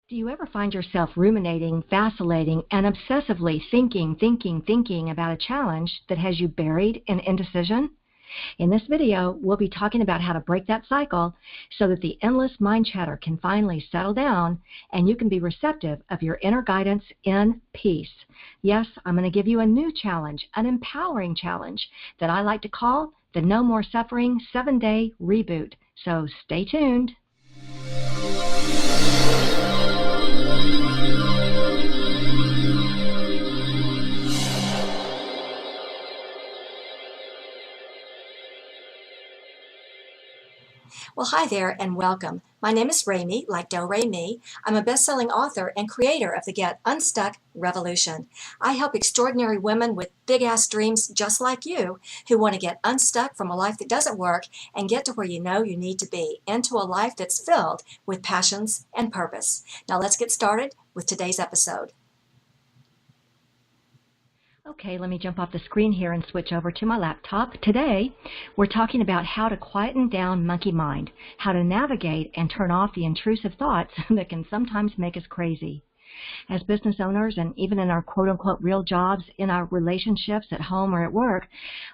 Do you ever find yourself ruminating, vacillating, and obsessively thinking about a challenge that has you buried in indecision? In this video, we'll be talking about how to break that cycle so that the endless mind chatter can finally settle down and you can be receptive of your inner guidance in peace. Yes, I'm going to give you a new challenge, an empowering challenge that I like to call the No More Suffering 7-Day Reboot. So stay tuned. Well, hi there and welcome. My name is Remy, like Do-Re-Mi. I'm a best-selling author and creator of the Get Unstuck Revolution. I help extraordinary women with big-ass dreams just like you who want to get unstuck from a life that doesn't work and get to where you know you need to be, into a life that's filled with passions and purpose. Now let's get started with today's episode. Okay, let me jump off the screen here and switch over to my laptop. Today, we're talking about how to quieten down monkey mind, how to navigate and turn off the intrusive thoughts that can sometimes make us crazy. As business owners, and even in our quote-unquote real jobs, in our relationships at home or at work,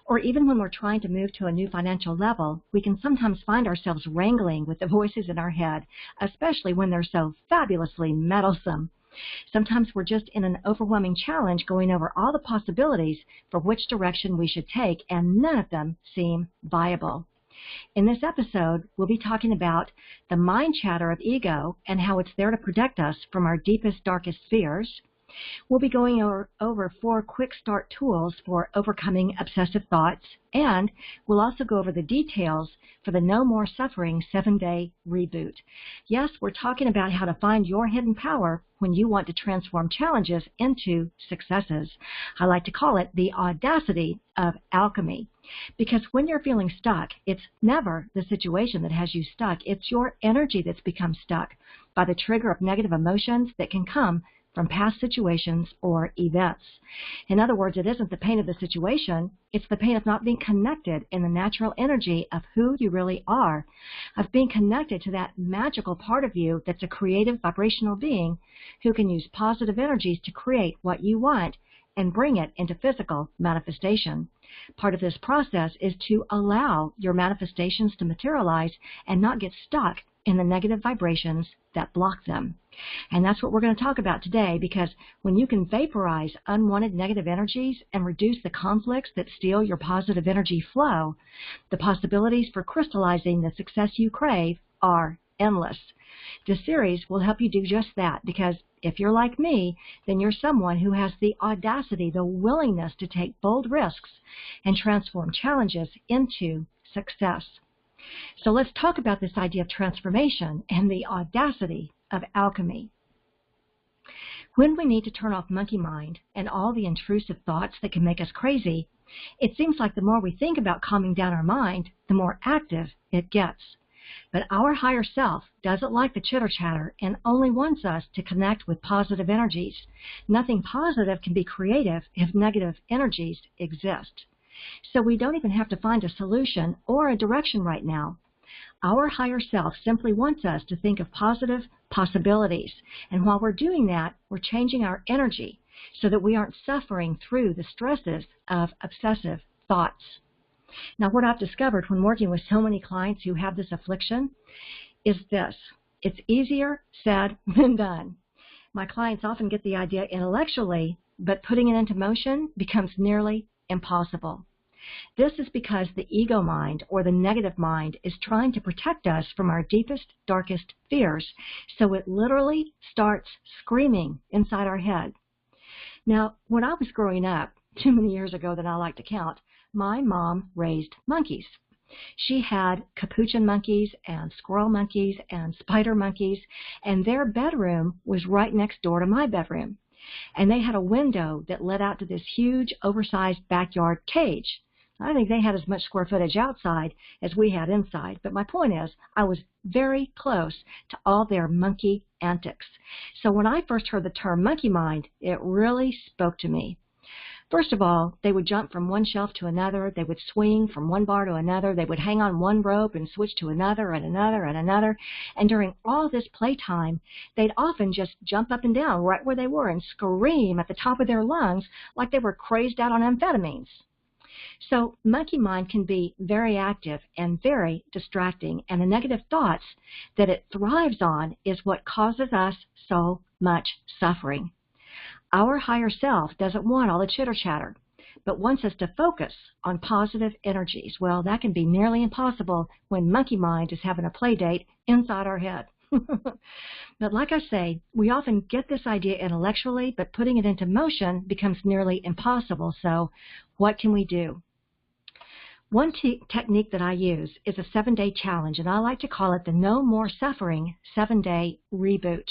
or even when we're trying to move to a new financial level, we can sometimes find ourselves wrangling with the voices in our head, especially when they're so fabulously meddlesome. Sometimes we're just in an overwhelming challenge going over all the possibilities for which direction we should take, and none of them seem viable. In this episode, we'll be talking about the mind chatter of ego and how it's there to protect us from our deepest, darkest fears. We'll be going over 4 quick start tools for overcoming obsessive thoughts, and we'll also go over the details for the No More Suffering 7-Day Reboot. Yes, we're talking about how to find your hidden power when you want to transform challenges into successes. I like to call it the audacity of alchemy, because when you're feeling stuck, it's never the situation that has you stuck. It's your energy that's become stuck by the trigger of negative emotions that can come from past situations or events. In other words, it isn't the pain of the situation, it's the pain of not being connected in the natural energy of who you really are, of being connected to that magical part of you that's a creative vibrational being who can use positive energies to create what you want and bring it into physical manifestation. Part of this process is to allow your manifestations to materialize and not get stuck in the negative vibrations that block them. And that's what we're going to talk about today, because when you can vaporize unwanted negative energies and reduce the conflicts that steal your positive energy flow, the possibilities for crystallizing the success you crave are endless. This series will help you do just that, because if you're like me, then you're someone who has the audacity, the willingness to take bold risks and transform challenges into success. So let's talk about this idea of transformation and the audacity of alchemy. When we need to turn off monkey mind and all the intrusive thoughts that can make us crazy, it seems like the more we think about calming down our mind, the more active it gets. But our higher self doesn't like the chitter-chatter and only wants us to connect with positive energies. Nothing positive can be creative if negative energies exist. So we don't even have to find a solution or a direction right now. Our higher self simply wants us to think of positive possibilities. And while we're doing that, we're changing our energy so that we aren't suffering through the stresses of obsessive thoughts. Now, what I've discovered when working with so many clients who have this affliction is this: it's easier said than done. My clients often get the idea intellectually, but putting it into motion becomes nearly impossible. This is because the ego mind, or the negative mind, is trying to protect us from our deepest, darkest fears, so it literally starts screaming inside our head. Now, when I was growing up, too many years ago that I like to count, my mom raised monkeys. She had capuchin monkeys and squirrel monkeys and spider monkeys, and their bedroom was right next door to my bedroom. And they had a window that led out to this huge, oversized backyard cage. I think they had as much square footage outside as we had inside. But my point is, I was very close to all their monkey antics. So when I first heard the term monkey mind, it really spoke to me. First of all, they would jump from one shelf to another. They would swing from one bar to another. They would hang on one rope and switch to another and another and another. And during all this playtime, they'd often just jump up and down right where they were and scream at the top of their lungs like they were crazed out on amphetamines. So monkey mind can be very active and very distracting, and the negative thoughts that it thrives on is what causes us so much suffering. Our higher self doesn't want all the chitter-chatter, but wants us to focus on positive energies. Well, that can be nearly impossible when monkey mind is having a play date inside our head. But like I say, we often get this idea intellectually, but putting it into motion becomes nearly impossible. So what can we do? One technique that I use is a 7-day challenge, and I like to call it the No More Suffering 7-Day Reboot,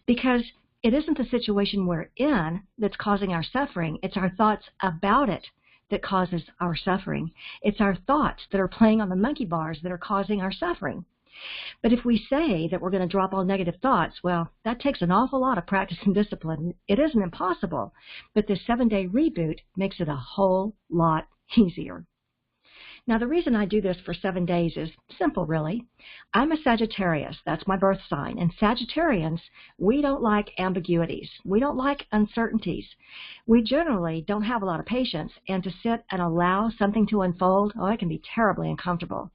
because it isn't the situation we're in that's causing our suffering. It's our thoughts about it that causes our suffering. It's our thoughts that are playing on the monkey bars that are causing our suffering. But if we say that we're going to drop all negative thoughts, well, that takes an awful lot of practice and discipline. It isn't impossible, but this 7-day reboot makes it a whole lot easier. Now, the reason I do this for 7 days is simple, really. I'm a Sagittarius. That's my birth sign. And Sagittarians, we don't like ambiguities. We don't like uncertainties. We generally don't have a lot of patience, and to sit and allow something to unfold, oh, it can be terribly uncomfortable.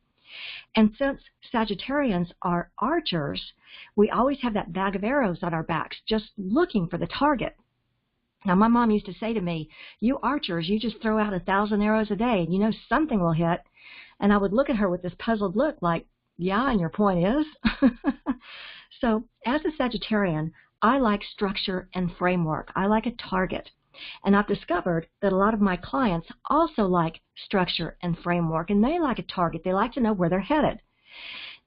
And since Sagittarians are archers, we always have that bag of arrows on our backs, just looking for the target. Now, my mom used to say to me, you archers, you just throw out 1,000 arrows a day, and you know something will hit. And I would look at her with this puzzled look like, yeah, and your point is? So, as a Sagittarian, I like structure and framework. I like a target. And I've discovered that a lot of my clients also like structure and framework, and they like a target. They like to know where they're headed.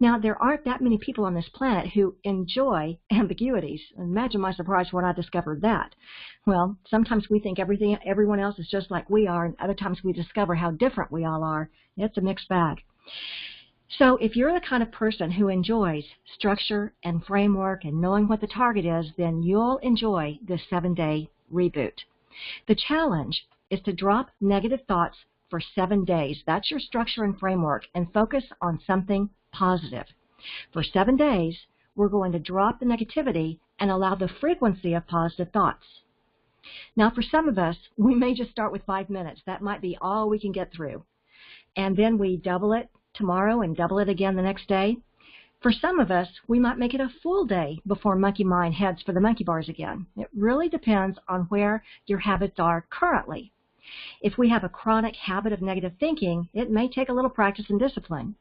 Now, there aren't that many people on this planet who enjoy ambiguities. Imagine my surprise when I discovered that. Well, sometimes we think everyone else is just like we are, and other times we discover how different we all are. It's a mixed bag. So if you're the kind of person who enjoys structure and framework and knowing what the target is, then you'll enjoy this 7-day reboot. The challenge is to drop negative thoughts for 7 days. That's your structure and framework, and focus on something positive. For 7 days, we're going to drop the negativity and allow the frequency of positive thoughts. Now, for some of us, we may just start with 5 minutes. That might be all we can get through. And then we double it tomorrow and double it again the next day. For some of us, we might make it a full day before monkey mind heads for the monkey bars again. It really depends on where your habits are currently. If we have a chronic habit of negative thinking, it may take a little practice and discipline.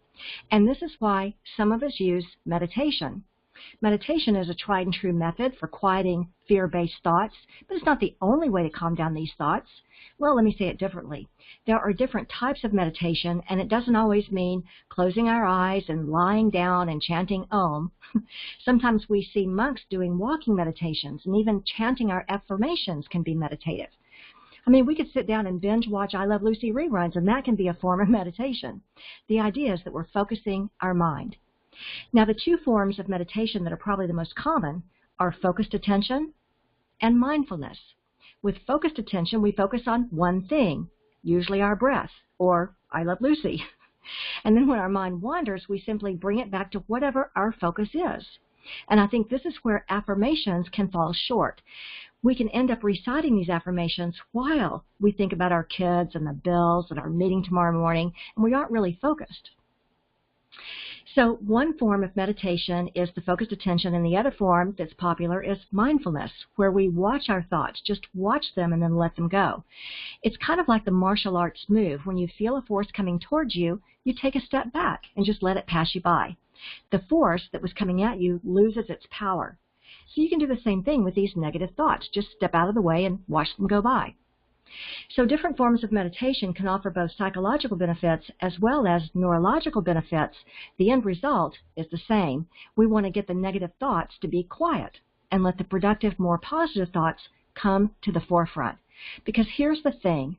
And this is why some of us use meditation. Meditation is a tried and true method for quieting fear-based thoughts, but it's not the only way to calm down these thoughts. Well, let me say it differently. There are different types of meditation, and it doesn't always mean closing our eyes and lying down and chanting Om. Sometimes we see monks doing walking meditations, and even chanting our affirmations can be meditative. I mean, we could sit down and binge watch I Love Lucy reruns, and that can be a form of meditation. The idea is that we're focusing our mind. Now, the two forms of meditation that are probably the most common are focused attention and mindfulness. With focused attention, we focus on one thing, usually our breath, or I Love Lucy. And then when our mind wanders, we simply bring it back to whatever our focus is. And I think this is where affirmations can fall short. We can end up reciting these affirmations while we think about our kids and the bills and our meeting tomorrow morning, and we aren't really focused. So one form of meditation is the focused attention, and the other form that's popular is mindfulness, where we watch our thoughts, just watch them and then let them go. It's kind of like the martial arts move. When you feel a force coming towards you, you take a step back and just let it pass you by. The force that was coming at you loses its power. So you can do the same thing with these negative thoughts. Just step out of the way and watch them go by. So different forms of meditation can offer both psychological benefits as well as neurological benefits. The end result is the same. We want to get the negative thoughts to be quiet and let the productive, more positive thoughts come to the forefront. Because here's the thing.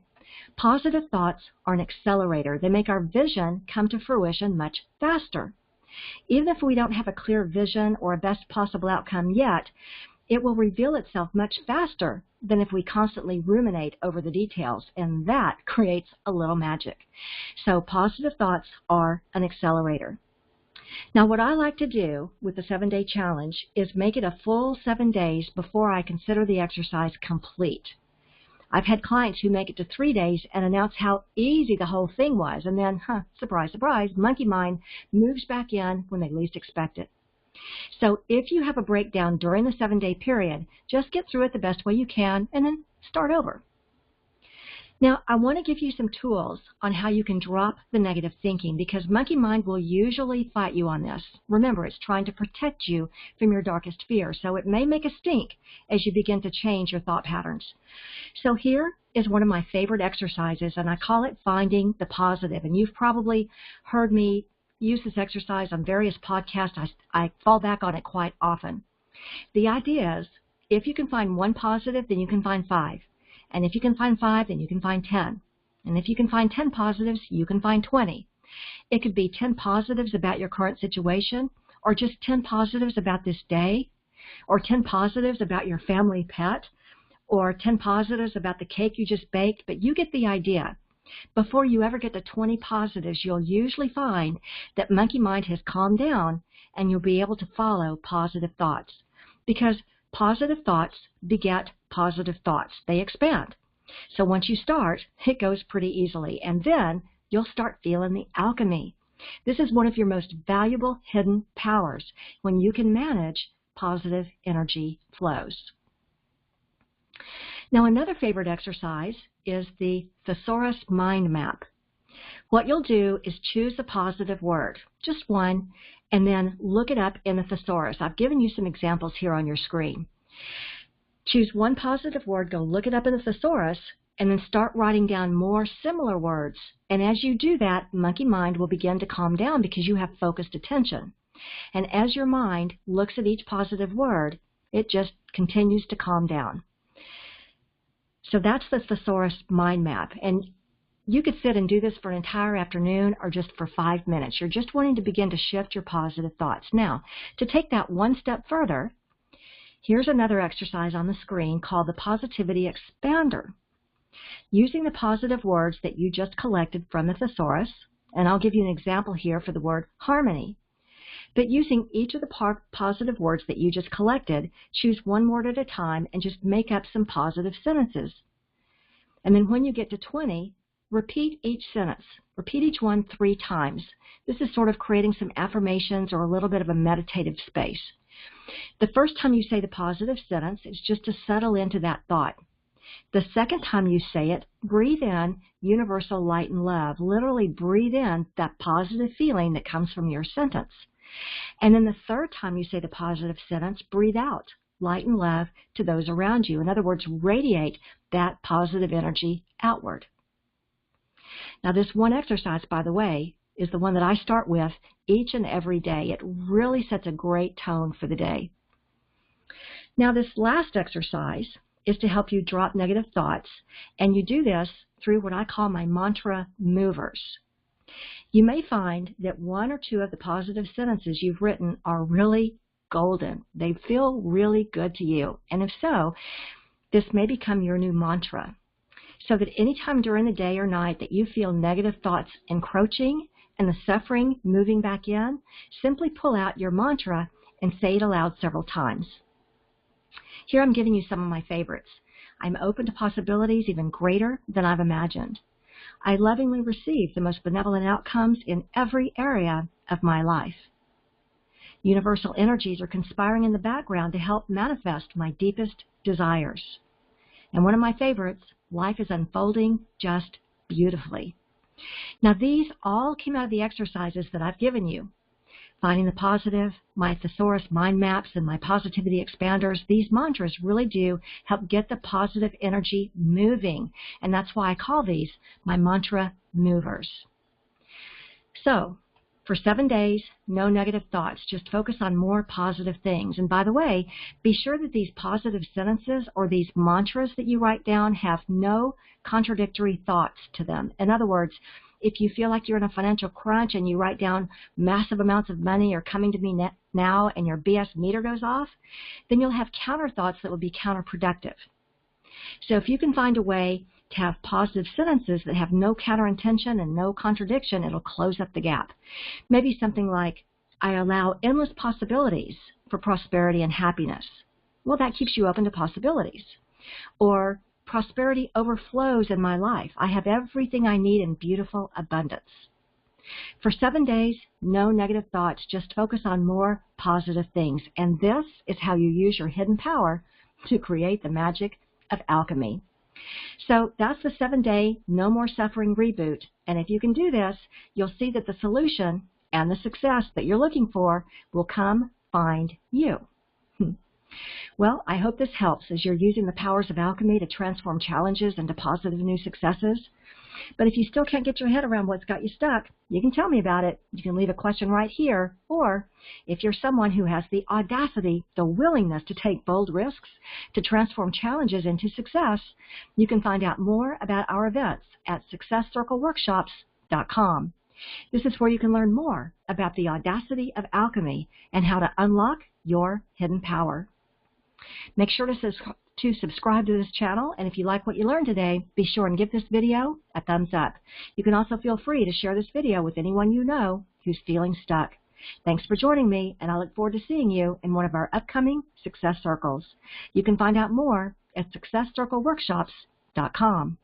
Positive thoughts are an accelerator. They make our vision come to fruition much faster. Even if we don't have a clear vision or a best possible outcome yet, it will reveal itself much faster than if we constantly ruminate over the details, and that creates a little magic. So positive thoughts are an accelerator. Now, what I like to do with the 7-day challenge is make it a full 7 days before I consider the exercise complete. I've had clients who make it to 3 days and announce how easy the whole thing was, and then, surprise, surprise, monkey mind moves back in when they least expect it. So if you have a breakdown during the 7-day period, just get through it the best way you can and then start over. Now, I want to give you some tools on how you can drop the negative thinking, because monkey mind will usually fight you on this. Remember, it's trying to protect you from your darkest fear, so it may make a stink as you begin to change your thought patterns. So here is one of my favorite exercises, and I call it Finding the Positive. And you've probably heard me use this exercise on various podcasts. I fall back on it quite often. The idea is, if you can find one positive, then you can find 5. And if you can find 5, then you can find 10. And if you can find 10 positives, you can find 20. It could be 10 positives about your current situation, or just 10 positives about this day, or 10 positives about your family pet, or 10 positives about the cake you just baked, but you get the idea. Before you ever get to 20 positives, you'll usually find that monkey mind has calmed down and you'll be able to follow positive thoughts. Because positive thoughts beget positive thoughts. They expand. So once you start, it goes pretty easily. And then you'll start feeling the alchemy. This is one of your most valuable hidden powers, when you can manage positive energy flows. Now, another favorite exercise is the thesaurus mind map. What you'll do is choose a positive word, just one, and then look it up in the thesaurus. I've given you some examples here on your screen. Choose one positive word, go look it up in the thesaurus, and then start writing down more similar words. And as you do that, monkey mind will begin to calm down because you have focused attention. And as your mind looks at each positive word, it just continues to calm down. So that's the thesaurus mind map. And you could sit and do this for an entire afternoon or just for 5 minutes. You're just wanting to begin to shift your positive thoughts. Now, to take that one step further, here's another exercise on the screen called the Positivity Expander. Using the positive words that you just collected from the thesaurus, and I'll give you an example here for the word harmony, but using each of the positive words that you just collected, choose one word at a time and just make up some positive sentences. And then when you get to 20, repeat each sentence. Repeat each one 3 times. This is sort of creating some affirmations or a little bit of a meditative space. The first time you say the positive sentence, it's just to settle into that thought. The second time you say it, breathe in universal light and love. Literally breathe in that positive feeling that comes from your sentence. And then the third time you say the positive sentence, breathe out light and love to those around you. In other words, radiate that positive energy outward. Now, this one exercise, by the way, is the one that I start with each and every day. It really sets a great tone for the day. Now, this last exercise is to help you drop negative thoughts, and you do this through what I call my mantra movers. You may find that 1 or 2 of the positive sentences you've written are really golden. They feel really good to you. And if so, this may become your new mantra. So that anytime during the day or night that you feel negative thoughts encroaching and the suffering moving back in, simply pull out your mantra and say it aloud several times. Here I'm giving you some of my favorites. I'm open to possibilities even greater than I've imagined. I lovingly receive the most benevolent outcomes in every area of my life. Universal energies are conspiring in the background to help manifest my deepest desires. And one of my favorites, life is unfolding just beautifully. Now, these all came out of the exercises that I've given you. Finding the positive, my thesaurus mind maps, and my positivity expanders. These mantras really do help get the positive energy moving. And that's why I call these my mantra movers. So, for 7 days, no negative thoughts. Just focus on more positive things. And by the way, be sure that these positive sentences or these mantras that you write down have no contradictory thoughts to them. In other words, if you feel like you're in a financial crunch and you write down massive amounts of money are coming to me now and your BS meter goes off, then you'll have counter thoughts that will be counterproductive. So if you can find a way to have positive sentences that have no counterintention and no contradiction, it'll close up the gap. Maybe something like, I allow endless possibilities for prosperity and happiness. Well, that keeps you open to possibilities. Or, prosperity overflows in my life. I have everything I need in beautiful abundance. For 7 days, no negative thoughts, just focus on more positive things. And this is how you use your hidden power to create the magic of alchemy. So that's the 7-day no more suffering reboot. And if you can do this, you'll see that the solution and the success that you're looking for will come find you. Well, I hope this helps as you're using the powers of alchemy to transform challenges into positive new successes. But if you still can't get your head around what's got you stuck, you can tell me about it. You can leave a question right here. Or if you're someone who has the audacity, the willingness to take bold risks to transform challenges into success, you can find out more about our events at successcircleworkshops.com. This is where you can learn more about the audacity of alchemy and how to unlock your hidden power. Make sure to subscribe to this channel, and if you like what you learned today, be sure and give this video a thumbs up. You can also feel free to share this video with anyone you know who's feeling stuck. Thanks for joining me, and I look forward to seeing you in one of our upcoming Success Circles. You can find out more at successcircleworkshops.com.